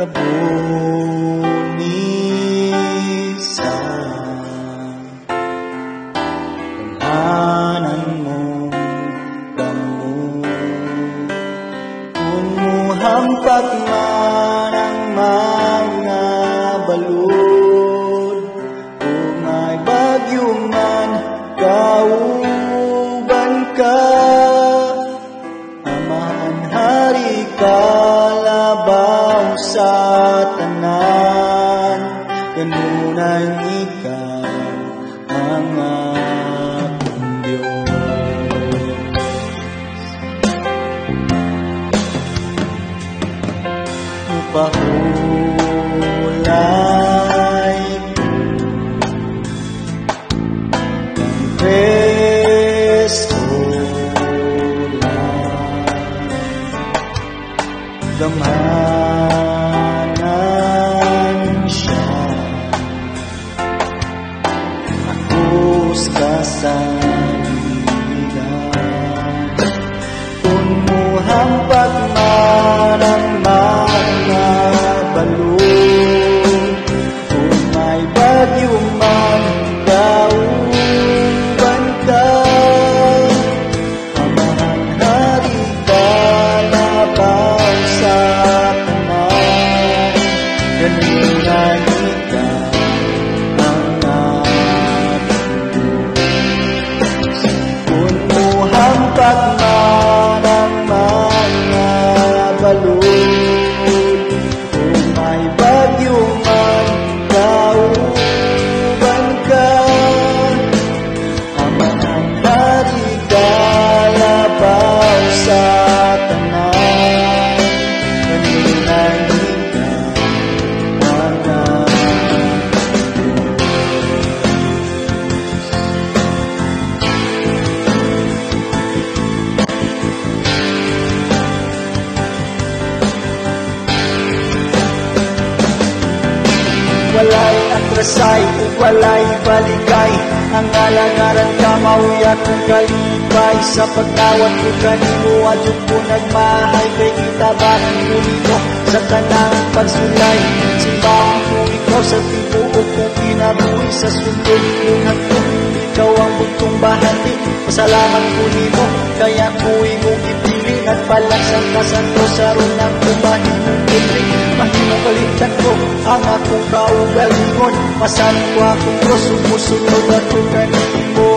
rabuni sa tamanan mong damo. Kung muhampat man ang mga balod, kung may bagyo man kauban ka, Amahan Hari kalabaw sa tanan, ganun ang ikaw ang aking Diyos. Upahulay ng presko gamanan siya, akus kasaligan. Kung muhampat man ang mga balon, kung may bagyo man kauban ka, Amahan Hari kalabaw sa tanan, ganun ang ikaw ang aking Diyos. Kung muhampat man ang mga balon, kung may bagyo man kauban ka, Amahan Hari kalabaw sa tanan, ganun ang ikaw ang aking walay atrasay ug walay baligay, ang alangaran kamawi akong kalipay. Sa pagtawad ko kanimo adyo ko nagmahay, kay kita bakit nito sa tanang pagsulay. Simbahon ko ikaw sa tibuok kong kinabuhi, sa sulod kong hagtong ikaw ang bugtong bahati. Pasalamat ko nimo kaya ko imong ipiling, at palasang kasanto sa runang kumahimong piling. Mahimong kaligtan ko ang akong kaugalingon, masan ko akong Diyos, sumusunod ako kanimo.